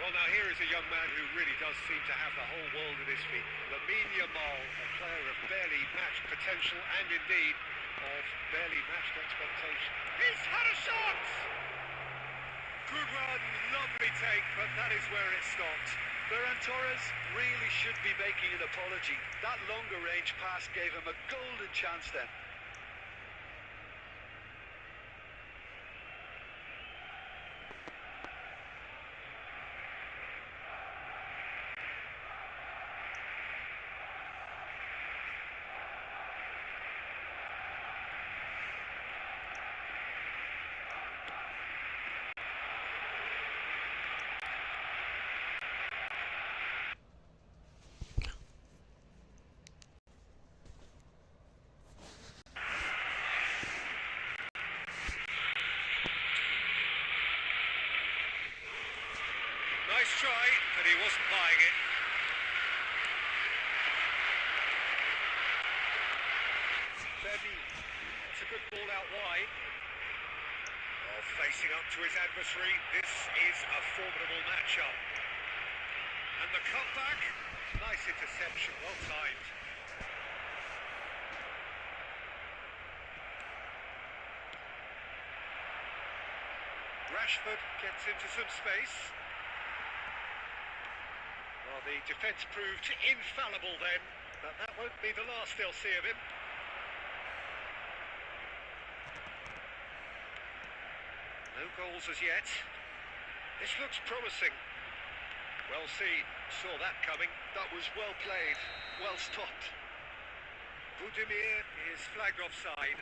Well, now here is a young man who really does seem to have the whole world at his feet. Lamine Yamal, a player of barely matched potential and indeed of barely matched expectation. He's had a shot! Good run, lovely take, but that is where it stopped. Ferran Torres really should be making an apology. That longer range pass gave him a golden chance then. Nice try, but he wasn't buying it. That's a good ball out wide. Oh, facing up to his adversary, this is a formidable matchup. And the cutback, nice interception, well timed. Rashford gets into some space. Well, the defence proved infallible then, but that won't be the last they'll see of him. No goals as yet. This looks promising. Well seen, saw that coming. That was well played, well stopped. Budimir is flagged offside.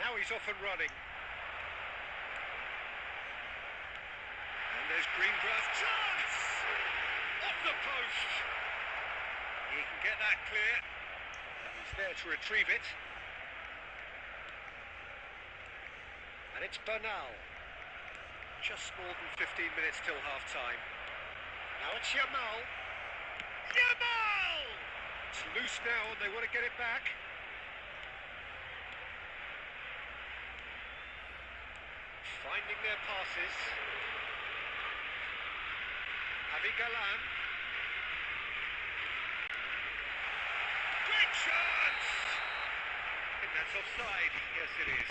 Now he's off and running. And there's Greengrass. Chance! Off the post! He can get that clear. And he's there to retrieve it. And it's Bernal. Just more than 15 minutes till half-time. Now it's Yamal. Yamal! It's loose now and they want to get it back. Finding their passes. Kelen. Great chance! I think that's offside. Yes, it is.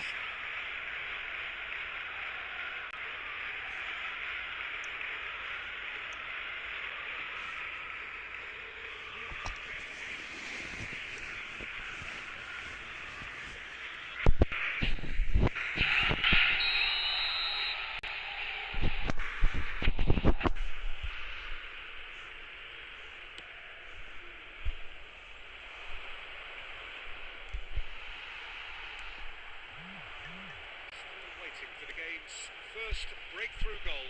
For the game's first breakthrough goal.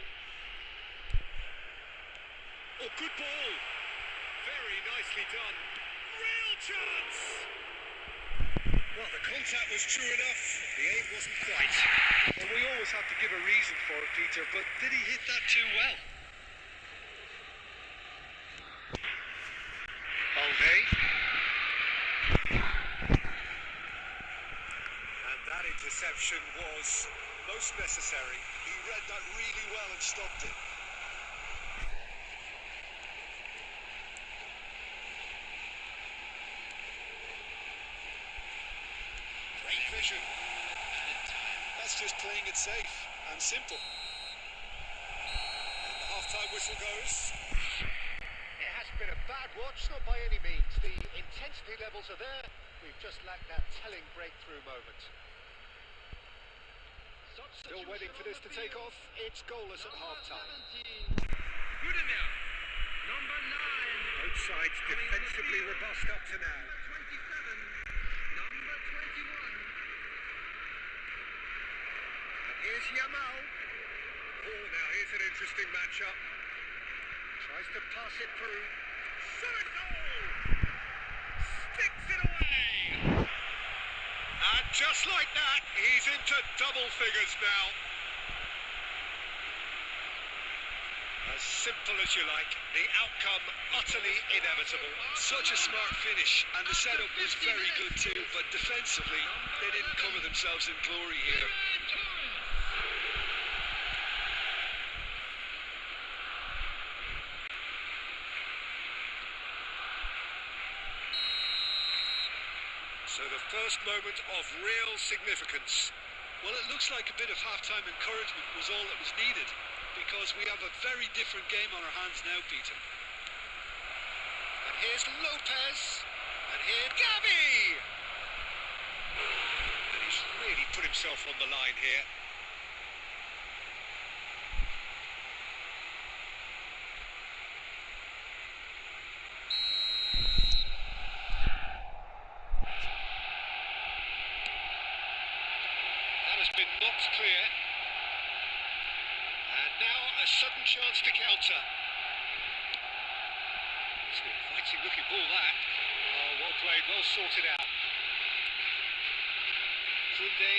Oh, good ball! Very nicely done. Real chance! Well, the contact was true enough. The aim wasn't quite. Well, we always have to give a reason for it, Peter, but did he hit that too well? Balde. And that interception was most necessary. He read that really well and stopped it. Great vision. That's just playing it safe and simple. And the half-time whistle goes. It hasn't been a bad watch, not by any means. The intensity levels are there. We've just lacked that telling breakthrough moment. Still waiting for this to take off. It's goalless at half-time. Budimir, number 9. Both sides defensively robust up to now. Number 27, number 21. And here's Yamal. Oh, now here's an interesting matchup. Tries to pass it through. Shot! Sticks it away! And just like that, he's into double figures now. Simple as you like, the outcome utterly inevitable. Such a smart finish, and the setup was very good too, but defensively, they didn't cover themselves in glory here. So the first moment of real significance. Well, it looks like a bit of half-time encouragement was all that was needed, because we have a very different game on our hands now, Peter. And here's Lopez, and here Gavi! And he's really put himself on the line here. Been knocked clear, and now a sudden chance to counter. It's an inviting looking ball, that. Oh, well played, well sorted out. Kunde,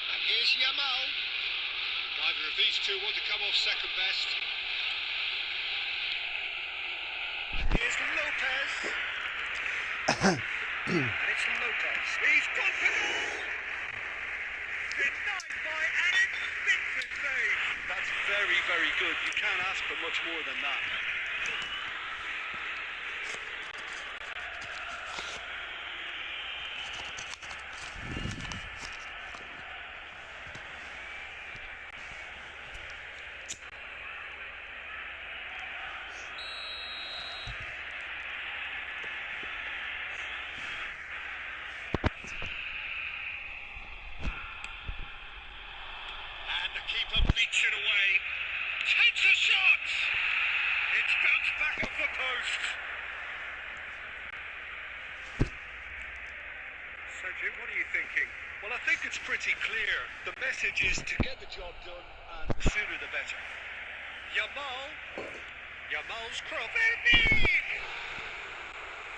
and here's Yamal. Neither of these two want to come off second best. Here's Lopez. And it's Lopez. He's gone for goal. Denied by an instinctive save. That's very, very good. You can't ask for much more than that. Keeper beats it away, takes a shot, it's bounced back off the post. So Jim, what are you thinking? Well, I think it's pretty clear. The message is to get the job done, and the sooner the better. Yamal's cross.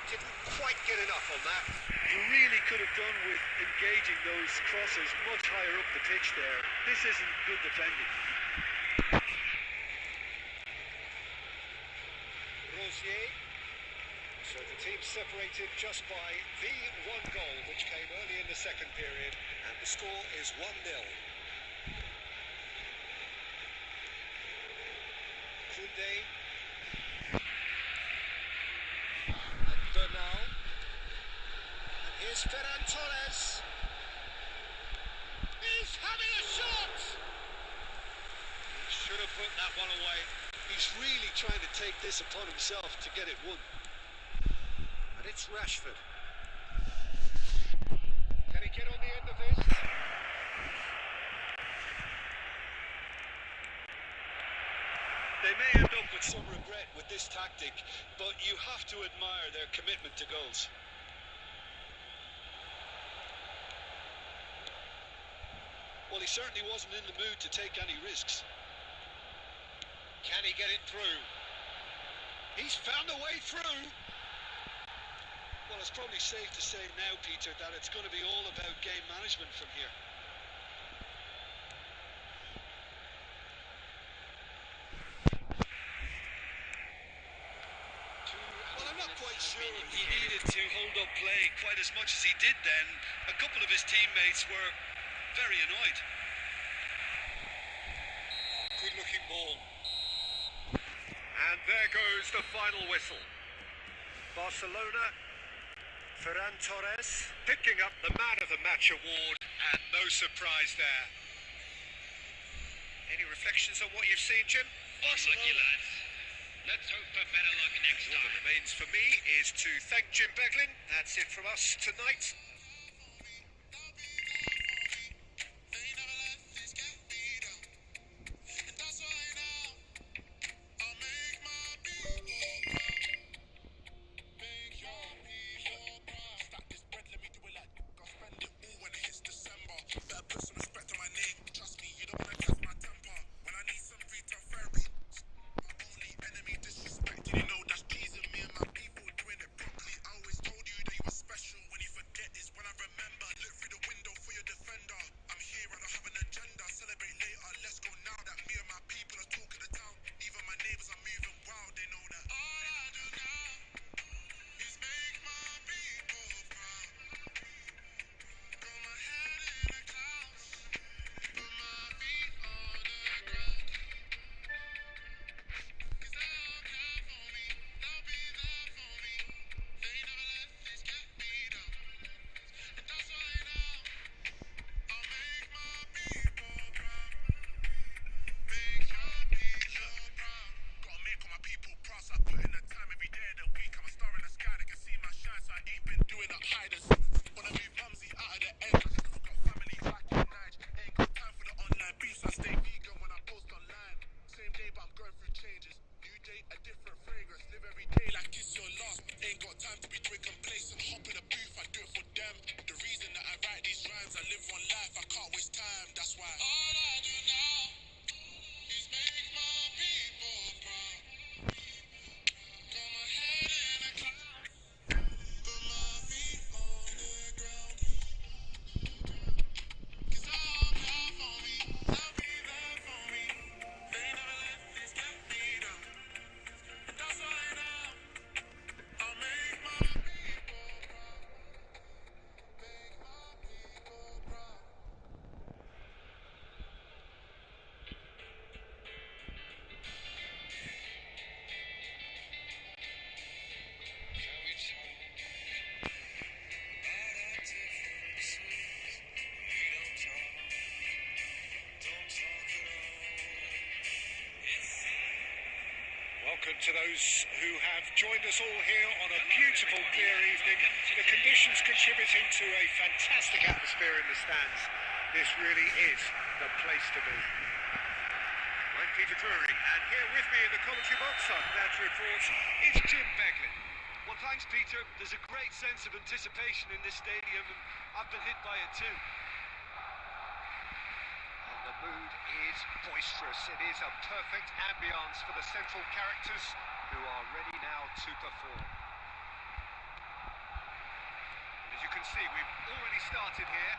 Didn't quite get enough on that. You really could have done with engaging those crosses much higher up the pitch there. This isn't good defending. Rosier. So the team separated just by the one goal, which came early in the second period, and the score is 1-0. Kunde. And Bernal. And here's Ferran Torres. He's having a shot! He should have put that one away. He's really trying to take this upon himself to get it won. And it's Rashford. Can he get on the end of this? They may end up with some regret with this tactic, but you have to admire their commitment to goals. Well, he certainly wasn't in the mood to take any risks. Can he get it through? He's found a way through. Well, it's probably safe to say now, Peter, that it's going to be all about game management from here. Well, I'm not quite sure he needed to hold up play quite as much as he did then. A couple of his teammates were very annoyed. Good looking ball. And there goes the final whistle. Barcelona, Ferran Torres picking up the Man of the Match award, and no surprise there. Any reflections on what you've seen, Jim? Lucky lads. Let's hope for better luck next All time. that remains for me is to thank Jim Beglin. That's it from us tonight. Special when you forget his welcome to those who have joined us all here on a beautiful, clear evening. The conditions contributing to a fantastic atmosphere in the stands. This really is the place to be. I'm Peter Drury, and here with me in the commentary box on that report is Jim Beglin. Well, thanks, Peter. There's a great sense of anticipation in this stadium, and I've been hit by it too. The mood is boisterous. It is a perfect ambience for the central characters who are ready now to perform. And as you can see, we've already started here.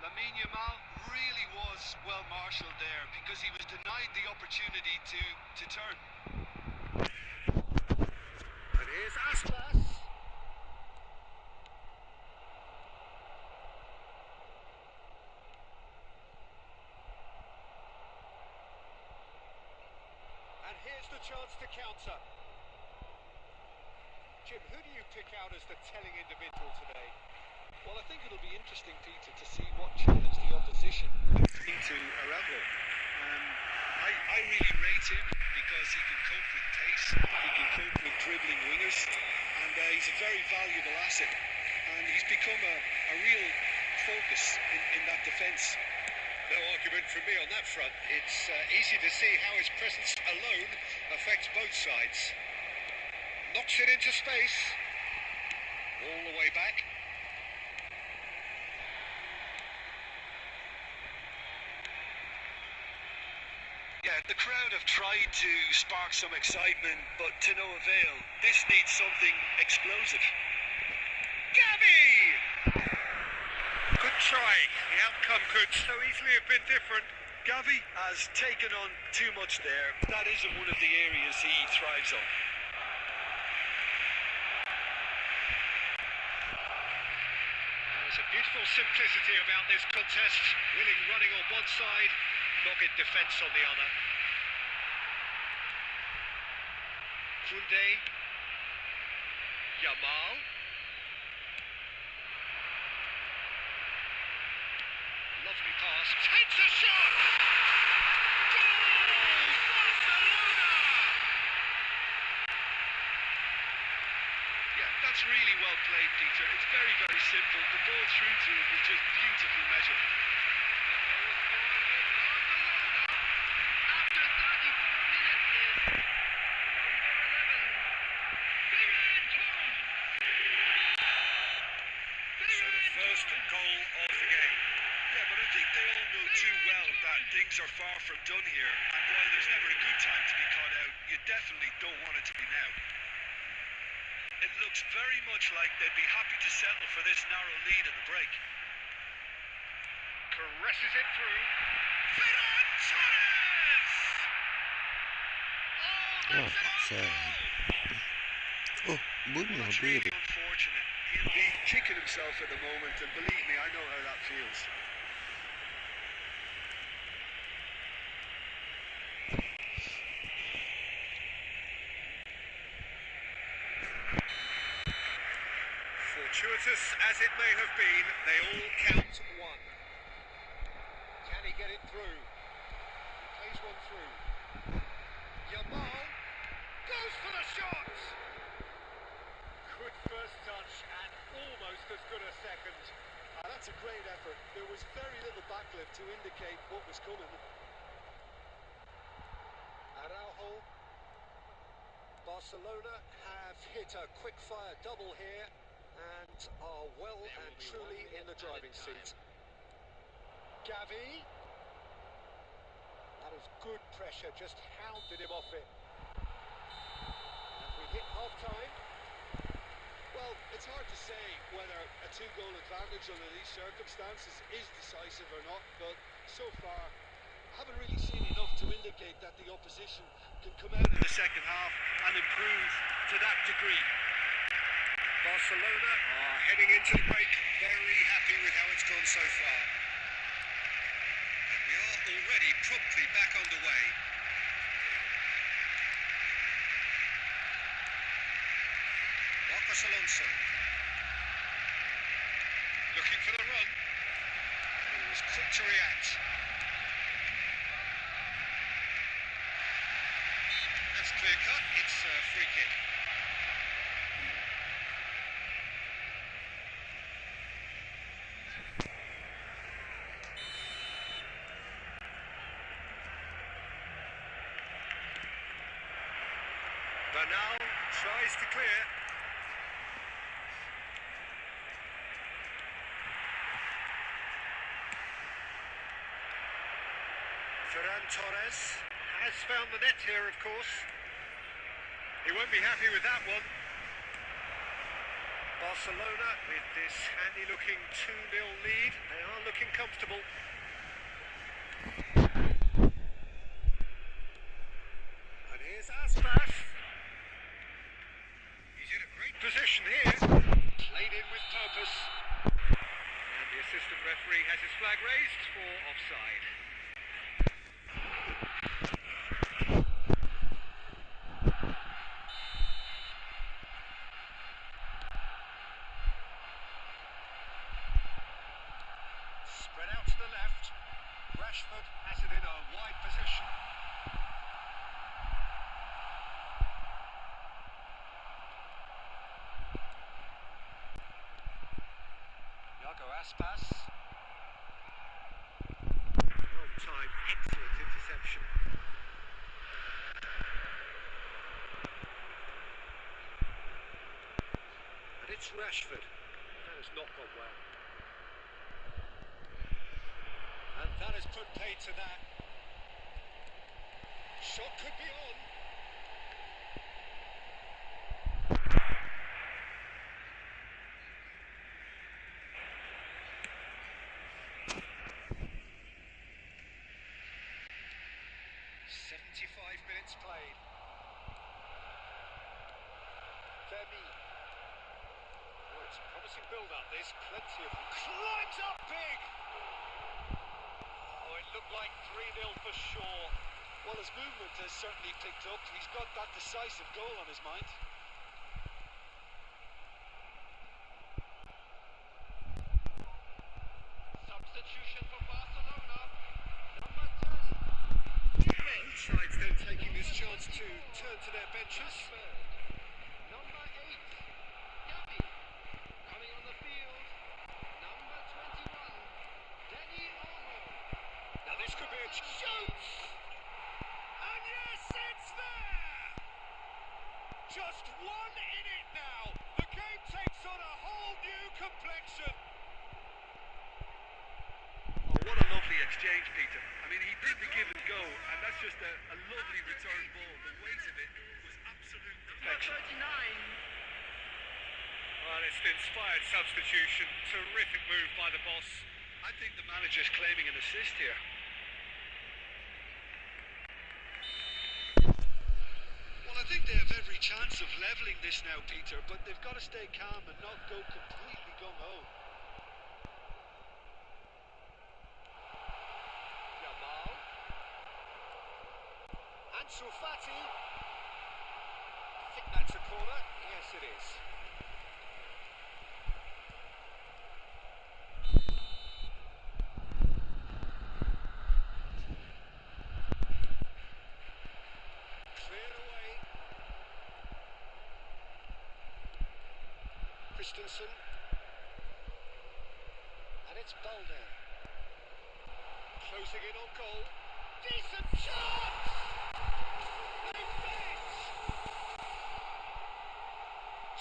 Lamine Yamal really was well marshalled there because he was denied the opportunity to turn. And here's Aspas. And here's the chance to counter. Jim, who do you pick out as the telling individual today? Well, I think it'll be interesting, Peter, to see what challenge the opposition into Araujo. I really rate him because he can cope with pace, he can cope with dribbling wingers, and he's a very valuable asset. And he's become a real focus in that defence. No argument from me on that front. It's easy to see how his presence alone affects both sides. Knocks it into space. All the way back. Yeah, the crowd have tried to spark some excitement, but to no avail. This needs something explosive. Gavi! Good try. The outcome could so easily have been different. Gavi has taken on too much there. That isn't one of the areas he thrives on. There's a beautiful simplicity about this contest. Willing running on one side, dogged defence on the other. Kunde. Yamal. Lovely pass. Takes a shot! Goal! Barcelona! Yeah, that's really well played, Peter. It's very, very simple. The ball through to him was just beautifully measured. After 34 minutes is number 11, Kelen. So the first goal of the game. Yeah, but I think they all know too well that things are far from done here. And while there's never a good time to be caught out, you definitely don't want it to be now. It looks very much like they'd be happy to settle for this narrow lead at the break. Caresses it through. Ferran Torres! Oh, sorry. Oh, bună, That's bine. really unfortunate. He'll be kicking himself at the moment, and believe me, I know how that feels. Fortuitous as it may have been, they all count one. Can he get it through? He plays one through. Yamal goes for the shot! Good first touch and almost as good a second. That's a great effort. There was very little backlift to indicate what was coming. Araujo. Barcelona have hit a quick-fire double here and are well and truly in the driving seat. Gavi. That is good pressure, just hounded him off it. And we hit half-time. Well, it's hard to say whether a two-goal advantage under these circumstances is decisive or not, but so far I haven't really seen enough to indicate that the opposition can come out In the second half and improve to that degree. Barcelona are heading into the break very happy with how it's gone so far. And we are already promptly back underway. Marcos Alonso. Looking for the run. was quick to react. That's clear cut. It's a free kick. Bernal tries to clear. Ferran Torres has found the net here, of course. He won't be happy with that one. Barcelona with this handy-looking 2-0 lead. They are looking comfortable. And here's Aspas. He's in a great position here. Played in with purpose. And the assistant referee has his flag raised for offside. Spread out to the left. Rashford has it in a wide position. Aspas. Well timed, excellent interception. And it's Rashford. That has not gone well. And that has put paid to that. Shot could be on. Minutes played. Femi. Oh, it's a promising build-up, this. Plenty of them. Climbs up big! Oh, it looked like 3-0 for sure. Well, his movement has certainly picked up. He's got that decisive goal on his mind. Substitution for Barcelona. Number 10. Both sides then taking this chance to turn to their benches. Number 8, Gavi, coming on the field. Number 21, Dani Olmo. Now this could be a chance. And yes, it's there. Just one in it now. The game takes on a whole new complexion. What a lovely exchange, Peter. I mean, he did the give and go, and that's just a lovely return ball. The weight of it was absolute perfection. Well, it's an inspired substitution. Terrific move by the boss. I think the manager's claiming an assist here. Well, I think they have every chance of levelling this now, Peter, but they've got to stay calm and not go completely gung-ho. Ansu Fati. I think that's a corner. Yes, it is. Cleared away. Christensen. And it's Balde. Closing in on goal. Decent chance!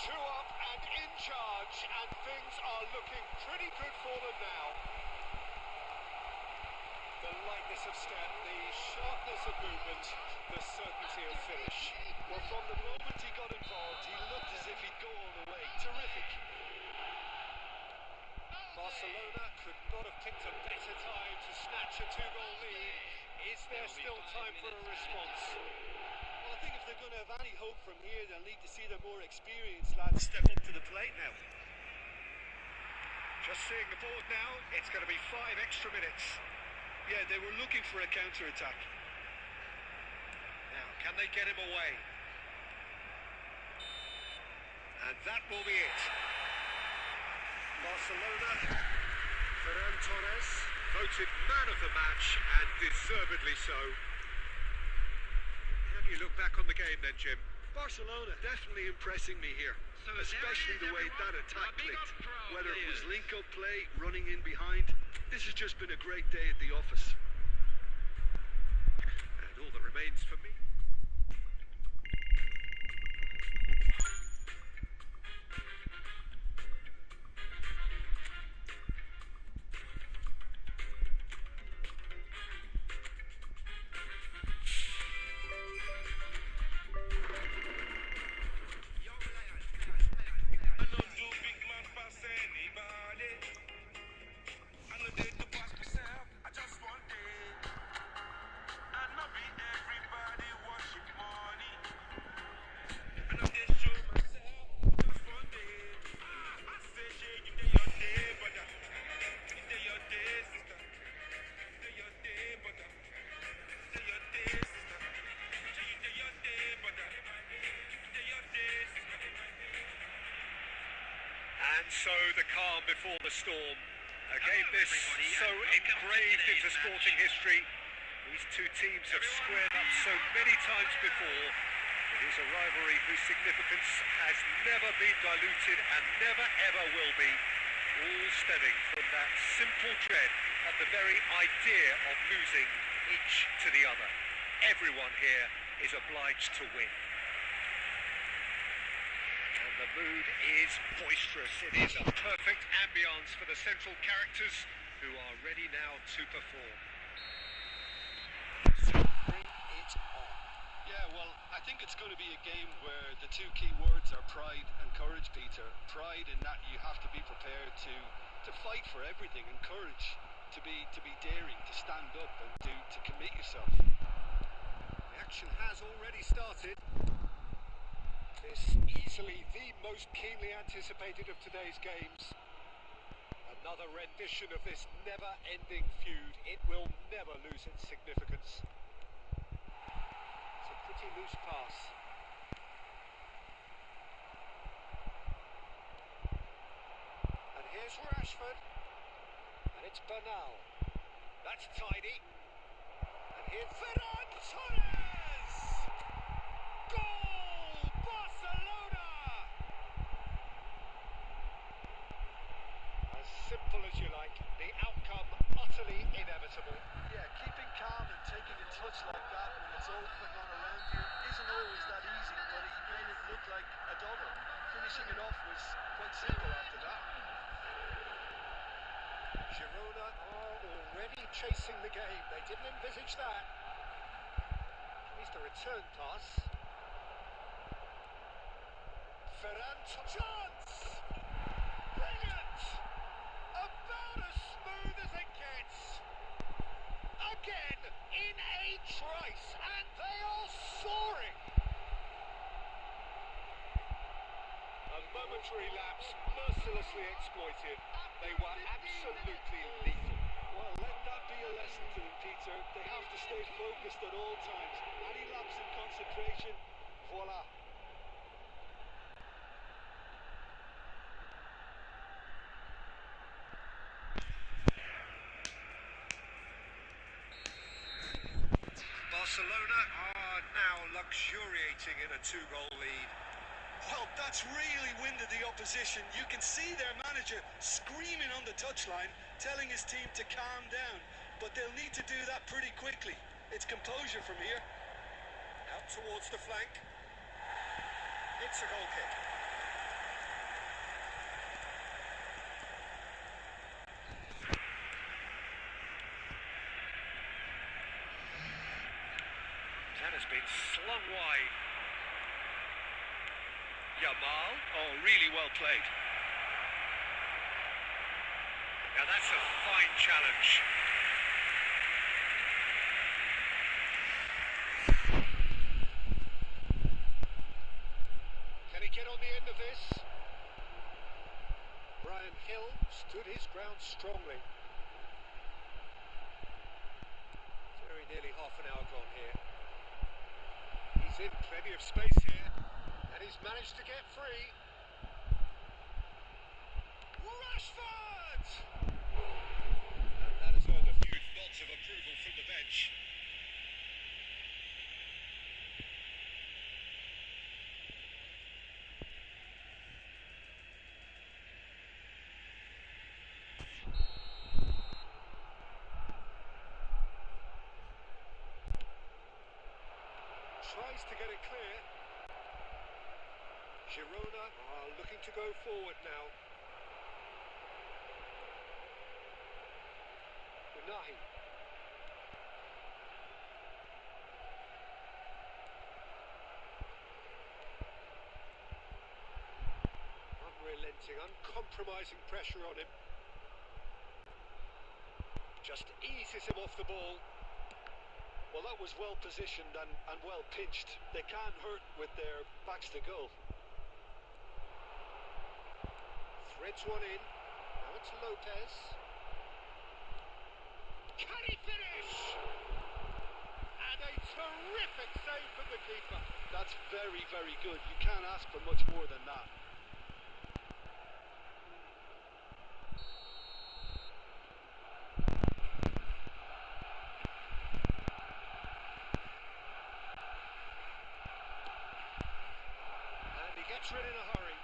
Two up and in charge, and things are looking pretty good for them now. The lightness of step, the sharpness of movement, the certainty of finish. Well, from the moment he got involved, he looked as if he'd go all the way. Terrific. Barcelona could not have picked a better time to snatch a 2-goal lead. Is there still time for a response? Well, I think if they're going to have any hope from here, they'll need to see the more experienced lads step up to the plate now. Just seeing the board now, it's going to be 5 extra minutes. Yeah, they were looking for a counter-attack. Now, can they get him away? And that will be it. Barcelona Ferran Torres, voted man of the match, and deservedly so. How do you look back on the game then, Jim? Barcelona definitely impressing me here, especially the way that attack clicked. Whether it was link-up play, running in behind, this has just been a great day at the office. And all that remains for me. And so the calm before the storm. A game this so engraved into sporting history. These two teams have squared up so many times before. It is a rivalry whose significance has never been diluted and never ever will be. All stemming from that simple dread at the very idea of losing each to the other. Everyone here is obliged to win. The mood is boisterous. It is a perfect ambience for the central characters who are ready now to perform. So bring it on. Yeah, well, I think it's going to be a game where the two key words are pride and courage, Peter. Pride in that you have to be prepared to fight for everything, and courage to be daring, to stand up and to commit yourself. The action has already started. This easily the most keenly anticipated of today's games. Another rendition of this never-ending feud. It will never lose its significance. It's a pretty loose pass. And here's Rashford. And it's Bernal. That's tidy. And here's Ferran Torres! Goal! Barcelona! As simple as you like, the outcome utterly inevitable. Yeah, keeping calm and taking a touch like that when it's open on around you isn't always that easy, but he made it look like a double. Finishing it off was quite simple after that. Girona are already chasing the game. They didn't envisage that. Here's the return pass. Ferran chance! Brilliant! About as smooth as it gets. Again in a trice, and they are soaring. A momentary lapse mercilessly exploited. They were absolutely lethal. Well, let that be a lesson to them, Peter. They have to stay focused at all times. Any lapse in concentration, voila. Barcelona are now luxuriating in a two-goal lead. Well, that's really winded the opposition. You can see their manager screaming on the touchline, telling his team to calm down. But they'll need to do that pretty quickly. It's composure from here. Out towards the flank. It's a goal kick. That has been slung wide. Yamal. Oh, really well played. Now that's a fine challenge. Can he get on the end of this? Brian Hill stood his ground strongly. Very nearly half an hour gone here. He's in plenty of space here. And he's managed to get free. Rashford! nods of approval from the bench. Tries to get it clear. Girona are looking to go forward now. Unahi. Unrelenting, uncompromising pressure on him. Just eases him off the ball. Well, that was well positioned and well pinched. They can hurt with their backs to goal. Threads one in. Now it's Lopez. Can he finish? And a terrific save from the keeper. That's very, very good. You can't ask for much more than that. Gets rid in a hurry.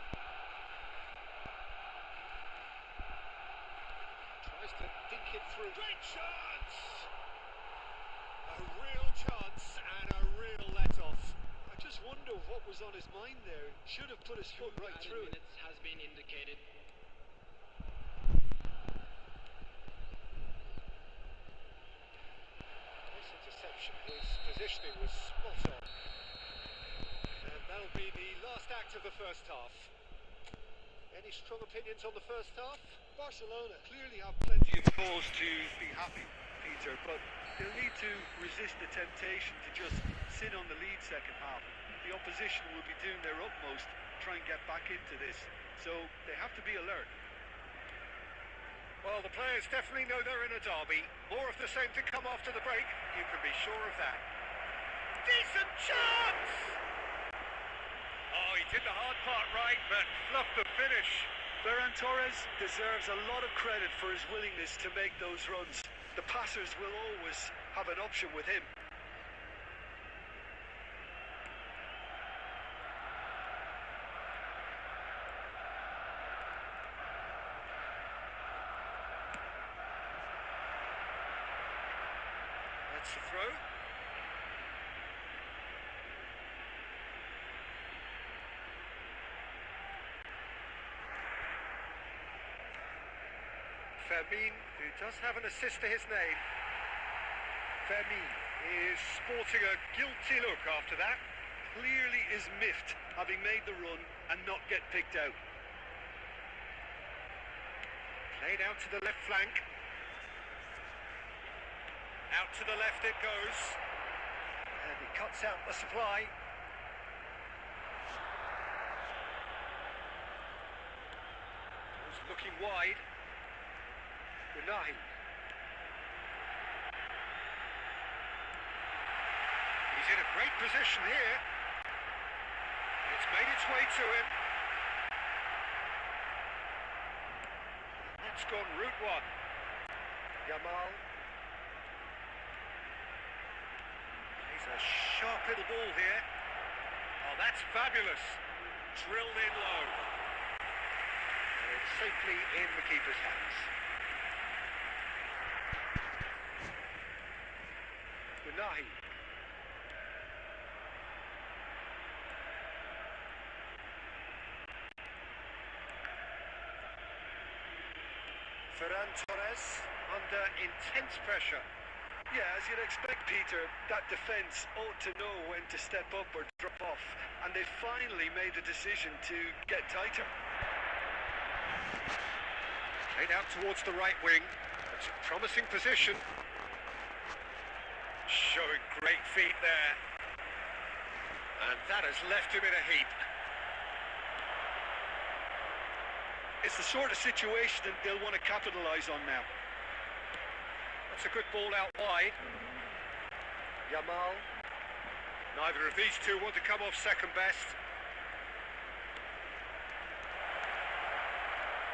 Tries to dink it through. Great chance! A real chance and a real let-off. I just wonder what was on his mind there. Should have put his foot right through it. Minutes has been indicated. Nice interception. His positioning was spot on. And that'll be the last act of the first half. Any strong opinions on the first half? Barcelona clearly have plenty of Cause to be happy, Peter, but they'll need to resist the temptation to just sit on the lead second half. The opposition will be doing their utmost to try and get back into this, so they have to be alert. Well, the players definitely know they're in a derby. More of the same to come after the break, you can be sure of that. Decent chance! Oh, he did the hard part right, but fluffed the finish. Ferran Torres deserves a lot of credit for his willingness to make those runs. The passers will always have an option with him. That's the throw. Fermin, who does have an assist to his name. Fermin is sporting a guilty look after that. Clearly is miffed having made the run and not get picked out. Played out to the left flank. Out to the left it goes. And he cuts out the supply. Goes looking wide. Unahi. He's in a great position here. It's made its way to him. That's gone route one. Yamal. Plays a sharp little ball here. Oh, that's fabulous. Drilled in low. And it's safely in the keeper's hands. Unahi. Ferran Torres under intense pressure. Yeah, as you'd expect, Peter, that defence ought to know when to step up or drop off, and they finally made the decision to get tighter. Played out towards the right wing. It's a promising position. Showing great feet there. And that has left him in a heap. It's the sort of situation that they'll want to capitalise on now. That's a good ball out wide. Yamal. Neither of these two want to come off second best.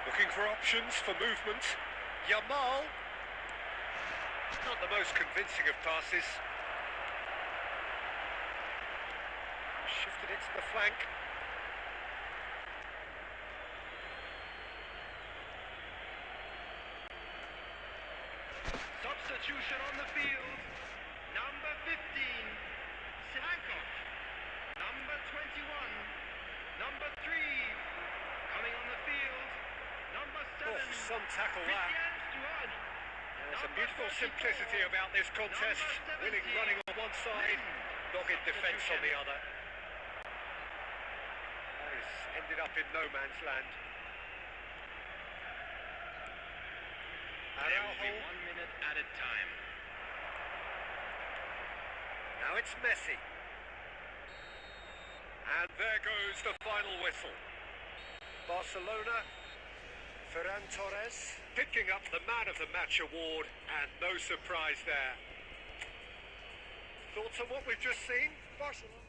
Looking for options for movement. Yamal. Not the most convincing of passes. Shifted it to the flank. Substitution on the field. Number 15, Hancock. Number 21, number 3, coming on the field. Number 7, Some tackle that. There's a beautiful simplicity about this contest. Winning running on one side, dogged defence on the other. That has ended up in no man's land. There will be 1 minute added time. Now it's Messi. And there goes the final whistle. Barcelona, Ferran Torres, picking up the Man of the Match award, and no surprise there. Thoughts on what we've just seen? Barcelona.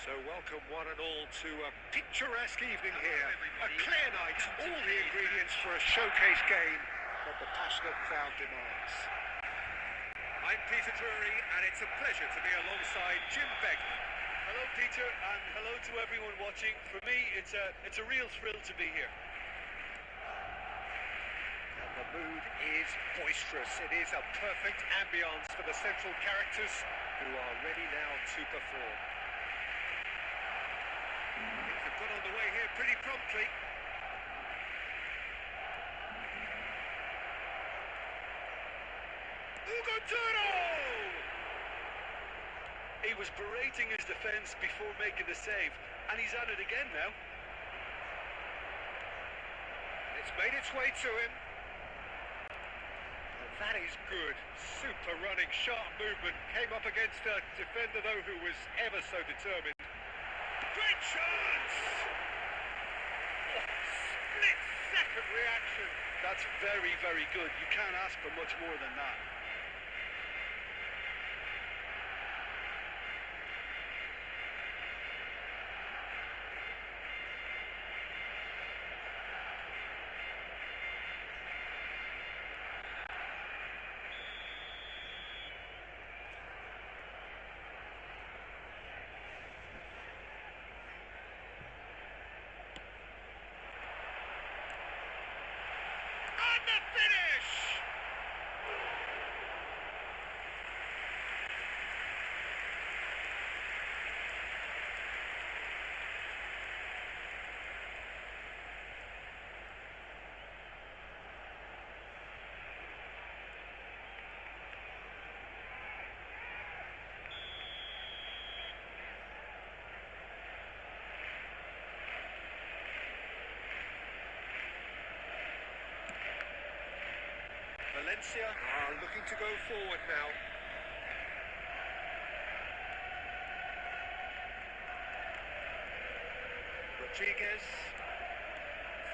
So welcome one and all to a picturesque evening here. A clear night, all the ingredients for a showcase game that the passionate crowd demands. I'm Peter Drury, and it's a pleasure to be alongside Jim Beglin. Hello, Peter, and hello to everyone watching. For me, it's a real thrill to be here. And the mood is boisterous. It is a perfect ambience for the central characters who are ready now to perform. Things have got on the way here pretty promptly. He was berating his defence before making the save, and he's at it again now. It's made its way to him. And that is good. Super running, sharp movement. Came up against a defender, though, who was ever so determined. Great chance! Oh, split-second reaction. That's very, very good. You can't ask for much more than that. And the finish! Valencia are looking to go forward now. Rodriguez.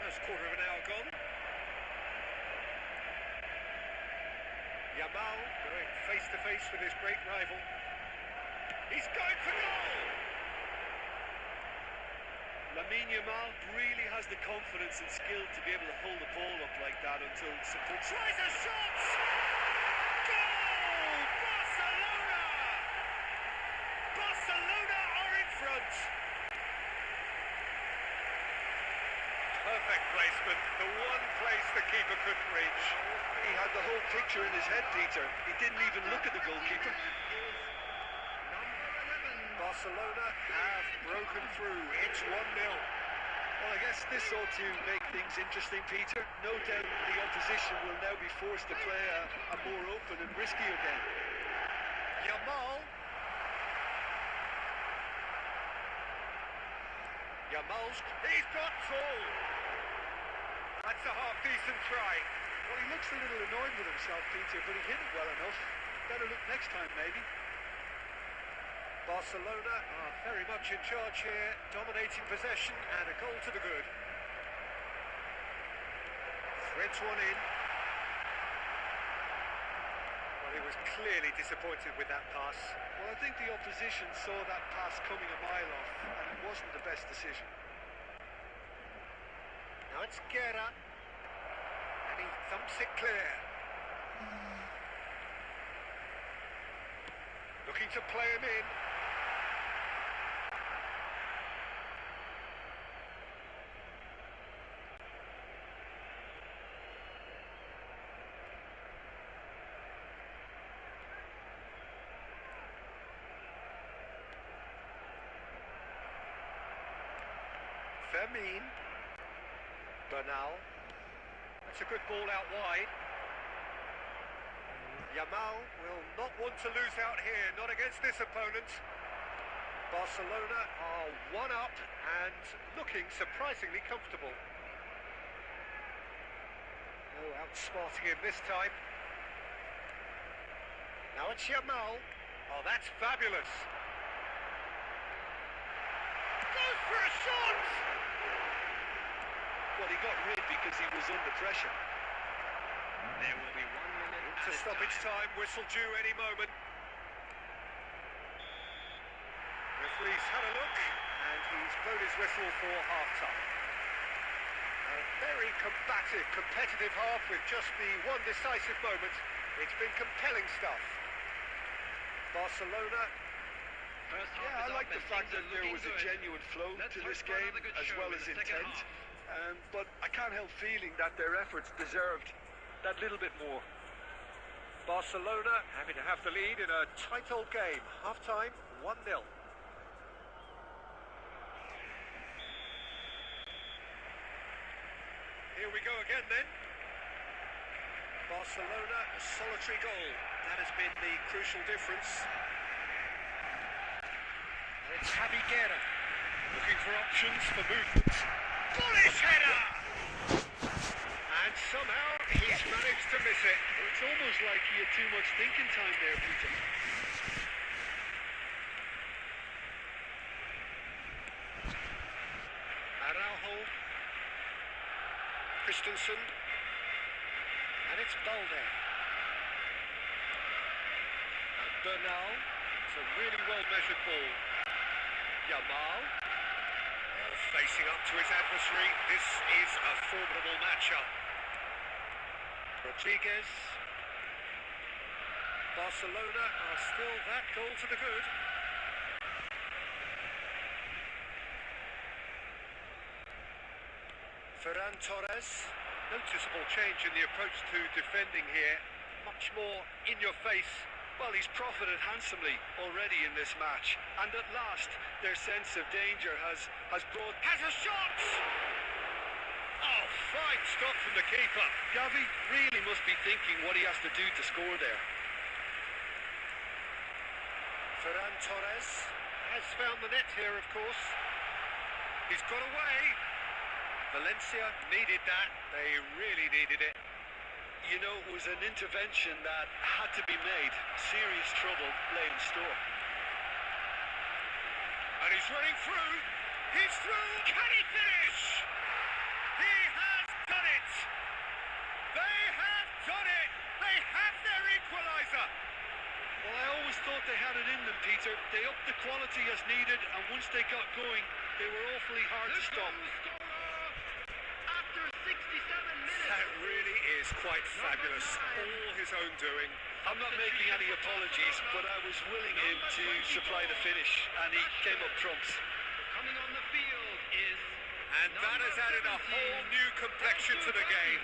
First quarter of an hour gone. Yamal going face to face with his great rival. He's going for goal! Lamine Yamal really has the confidence and skill to be able to hold the ball up like that until support. Tries a shot! Goal! Barcelona! Barcelona are in front! Perfect placement, the one place the keeper couldn't reach. He had the whole picture in his head, Peter. He didn't even look at the goalkeeper. Number 11. Barcelona have broken through. It's 1-0. Well, I guess this ought to make things interesting, Peter. No doubt the opposition will now be forced to play a more open and riskier game. Yamal. He's got full. That's a half-decent try. Well, he looks a little annoyed with himself, Peter, but he hit it well enough. Better look next time, maybe. Barcelona are very much in charge here, dominating possession and a goal to the good. Threads one in. Well, he was clearly disappointed with that pass. Well, I think the opposition saw that pass coming a mile off, and it wasn't the best decision. Now it's Guerra, and he thumps it clear. Looking to play him in. Fermin. Bernal. That's a good ball out wide. Yamal will not want to lose out here, not against this opponent. Barcelona are 1 up and looking surprisingly comfortable. No outsmarting him this time. Now it's Yamal. Oh, that's fabulous. Goes for a shot! Well, he got rid because he was under pressure. There will be 1 minute To stoppage time, whistle due any moment. Referee's had a look and he's blown his whistle for half-time. A very combative, competitive half with just the one decisive moment. It's been compelling stuff. Barcelona. First half Yeah, I is like up the and fact things that are there looking was a good. genuine flow Let's to hope this for game, another good as show well in as the second intent. half. But I can't help feeling that their efforts deserved that little bit more. Barcelona having to have the lead in a tight old game. Half-time, 1-0. Here we go again then. Barcelona, a solitary goal. That has been the crucial difference. And it's Javi Guerra looking for options for movement. Bullish header! And somehow he's managed to miss it. It's almost like he had too much thinking time there, Peter. Araujo. Christensen. And it's Balde. And Bernal. It's a really well-measured ball. Yamal. Facing up to his adversary. This is a formidable matchup. Rodriguez. Barcelona are still that goal to the good. Ferran Torres. Noticeable change in the approach to defending here. Much more in your face. Well, he's profited handsomely already in this match, and at last their sense of danger has brought... Has a shot! Oh, fine stop from the keeper. Gavi really must be thinking what he has to do to score there. Ferran Torres has found the net here, of course. He's got away. Valencia needed that. They really needed it. You know, it was an intervention that had to be made. Serious trouble lay in store. And he's running through. He's through. Can he finish? He has done it. They have done it. They have their equaliser. Well, I always thought they had it in them, Peter. They upped the quality as needed, and once they got going, they were awfully hard to stop. After 67 minutes. That really is quite fabulous. All his own doing. I'm not making any apologies, but I was willing him to supply the finish, and he came up trumps. Coming on the field is... And that has added a whole new complexion to the game.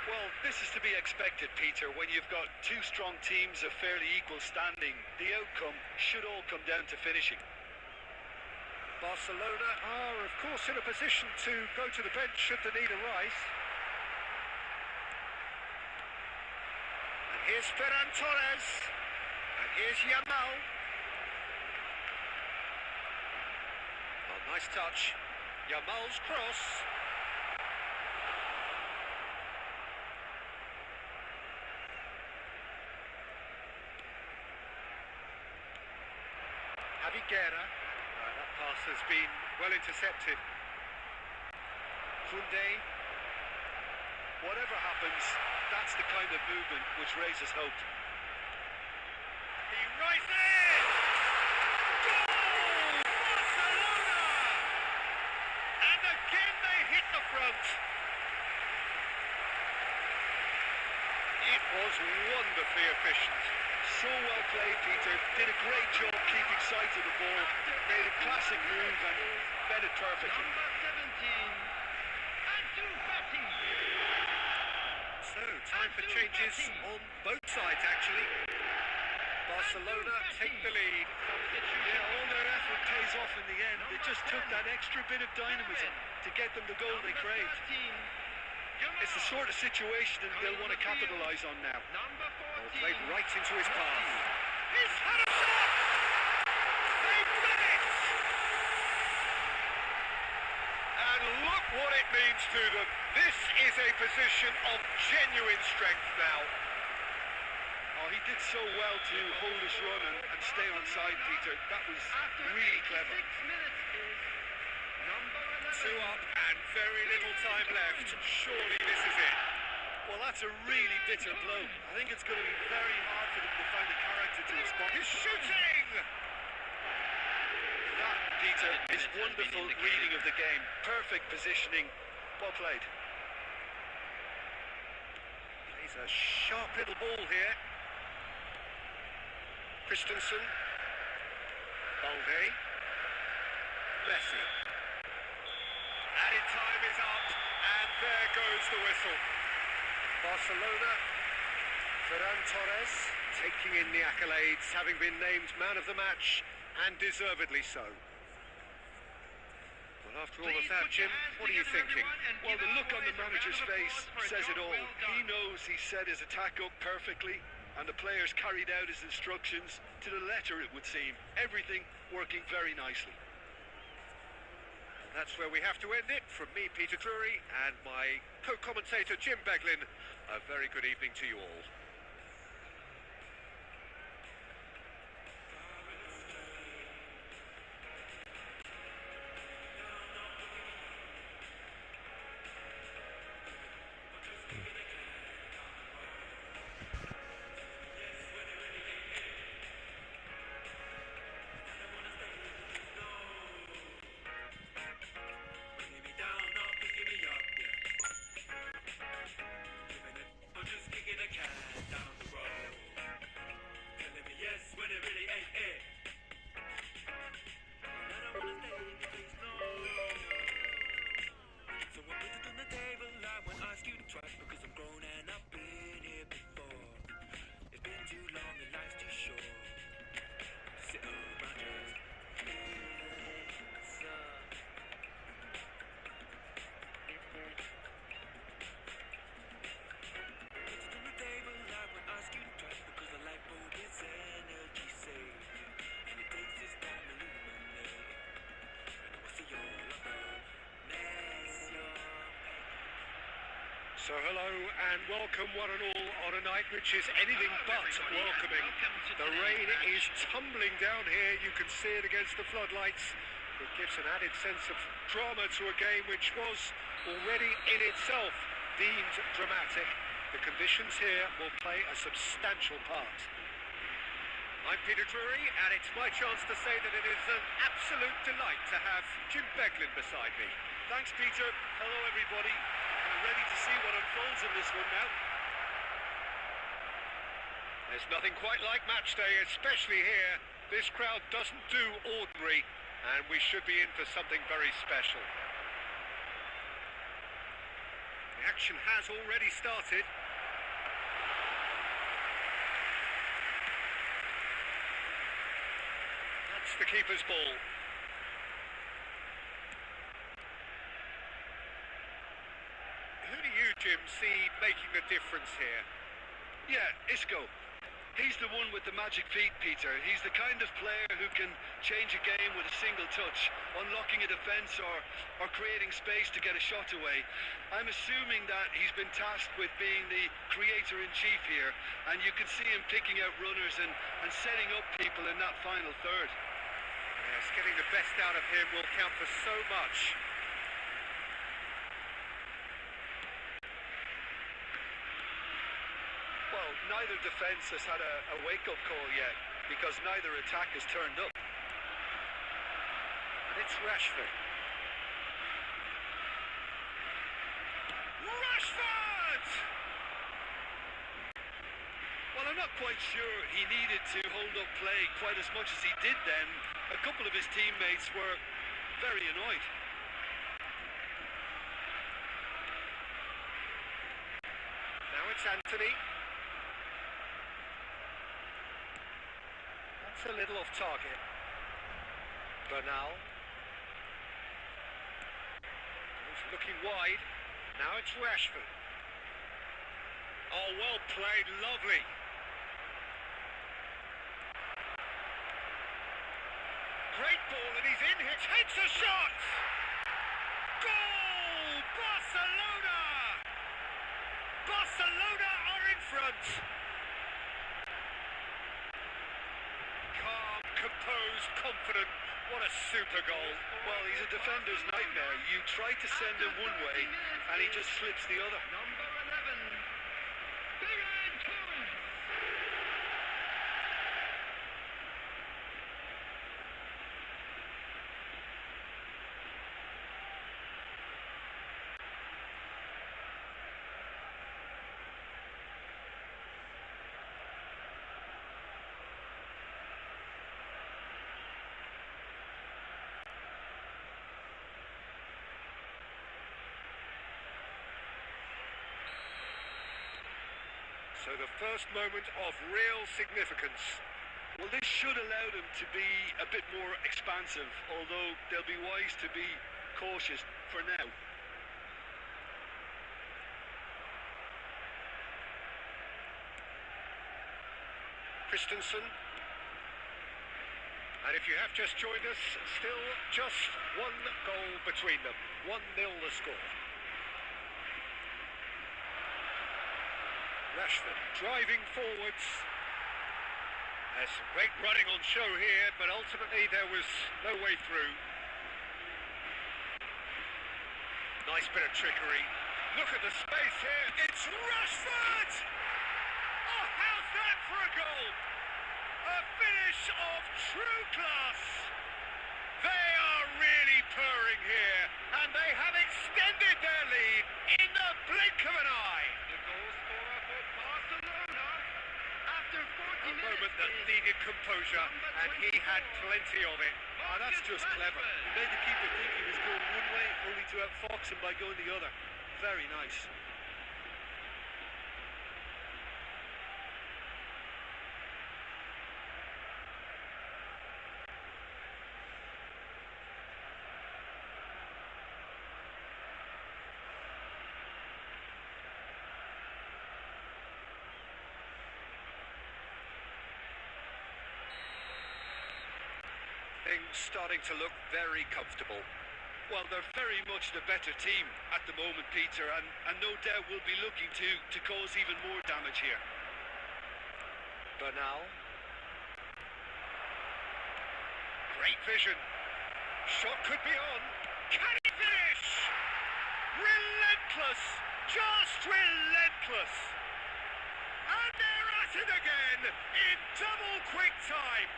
Well, this is to be expected, Peter. When you've got two strong teams of fairly equal standing, the outcome should all come down to finishing. Barcelona are, of course, in a position to go to the bench should the need arise. And here's Ferran Torres. And here's Yamal. Oh, nice touch. Yamal's cross. Javi Guerra. That pass has been well intercepted. Koundé. Whatever happens, that's the kind of movement which raises hope. He rises! Goal! Barcelona! And again they hit the front. It was wonderfully efficient. So well played, Peter. Did a great job keeping sight of the ball. Made a classic move and fed it perfectly. So, time for changes on both sides, actually. Barcelona take the lead. Yeah, all their effort pays off in the end. It just took that extra bit of dynamism to get them the goal they craved. It's the sort of situation they'll want to capitalise on now. Ball played right into his path. He's had a shot! They've done it! And look what it means to them. This is a position of genuine strength now. Oh, he did so well to hold his run and stay on side, Peter. That was really clever. 2 up and very little time left. Surely this is it. Well, that's a really bitter blow. I think it's going to be very hard for them to find a character to respond. He's shooting! That, Peter, is wonderful reading of the game. Perfect positioning. Well played. Plays a sharp little ball here. Christensen. Balde. Messi. Added time is up, and there goes the whistle. Barcelona, Ferran Torres, taking in the accolades, having been named man of the match, and deservedly so. Well, after all of that, Jim, what are you thinking? Well, the look on the manager's face says it all. He knows he set his attack up perfectly, and the players carried out his instructions to the letter, it would seem. Everything working very nicely. That's where we have to end it. From me, Peter Drury, and my co-commentator, Jim Beglin, a very good evening to you all. So hello and welcome one and all on a night which is anything but welcoming. The rain is tumbling down here, you can see it against the floodlights. It gives an added sense of drama to a game which was already in itself deemed dramatic. The conditions here will play a substantial part. I'm Peter Drury, and it's my chance to say that it is an absolute delight to have Jim Beglin beside me. Thanks, Peter. Hello, everybody. We're ready to see what unfolds in this one now. There's nothing quite like match day, especially here. This crowd doesn't do ordinary, and we should be in for something very special. The action has already started. That's the keeper's ball. Jim, see making the difference here? Yeah, Isco. He's the one with the magic feet, Peter. He's the kind of player who can change a game with a single touch, unlocking a defence or creating space to get a shot away. I'm assuming that he's been tasked with being the creator-in-chief here, and you can see him picking out runners and setting up people in that final third. Yes, getting the best out of him will count for so much. Well, neither defence has had a wake-up call yet, because neither attack has turned up. And it's Rashford. Rashford! Well, I'm not quite sure he needed to hold up play quite as much as he did then. A couple of his teammates were very annoyed. Now it's Anthony. That's a little off target. Bernal. He's looking wide. Now it's Rashford. Oh, well played, lovely. Great ball, and he's in here. Takes a shot! Goal! Barcelona! Barcelona are in front. Calm, composed, confident. What a super goal. Well, he's a defender's nightmare. You try to send him one way, and he just slips the other. Number 11, Kelen. So the first moment of real significance. Well, this should allow them to be a bit more expansive, although they'll be wise to be cautious for now. Christensen. And if you have just joined us, still just one goal between them. 1-0 the score. Rashford driving forwards. There's some great running on show here, but ultimately there was no way through. Nice bit of trickery. Look at the space here. It's Rashford! Oh, how's that for a goal? A finish of true class. They are really purring here, and they have extended their lead in the blink of an eye. The goal scorer for Barcelona after 40 A minutes. moment that needed composure, and he had plenty of it. Oh, that's just clever. He made the keeper think he was going one way, only to outfox him by going the other. Very nice. Things starting to look very comfortable. Well, they're very much the better team at the moment, Peter, and no doubt will be looking to cause even more damage here. Bernal. Great vision. Shot could be on. Can he finish? Relentless. Just relentless. And they're at it again in double quick time.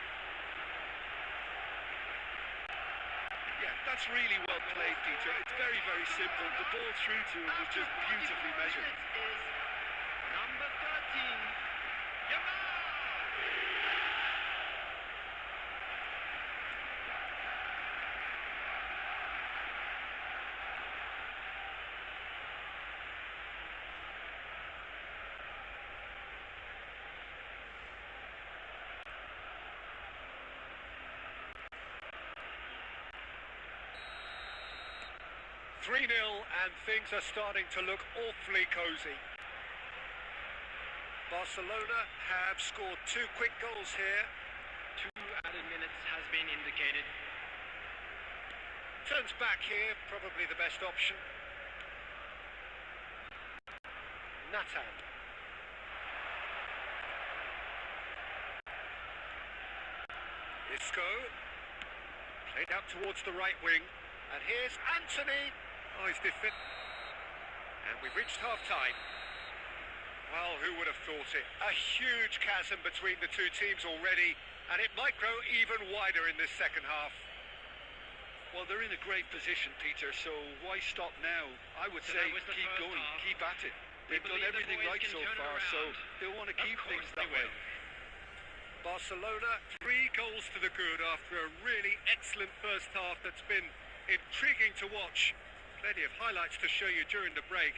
Yeah, that's really well played, Peter. It's very, very simple. The ball through to him was just beautifully measured. Is number 13, Yamal. 3-0 and things are starting to look awfully cosy. Barcelona have scored 2 quick goals here. 2 added minutes has been indicated. Turns back here, probably the best option. Nathan. Isco. Played out towards the right wing. And here's Anthony. Oh, he's defended. And we've reached half-time. Well, who would have thought it? A huge chasm between the two teams already, and it might grow even wider in this second half. Well, they're in a great position, Peter, so why stop now? I would So say that was the keep first going, half. keep at it. They've done believe the everything boys right can so turn it far, so around. they'll want to Of keep things course that they way. will. Barcelona, 3 goals to the good after a really excellent first half that's been intriguing to watch. Plenty of highlights to show you during the break.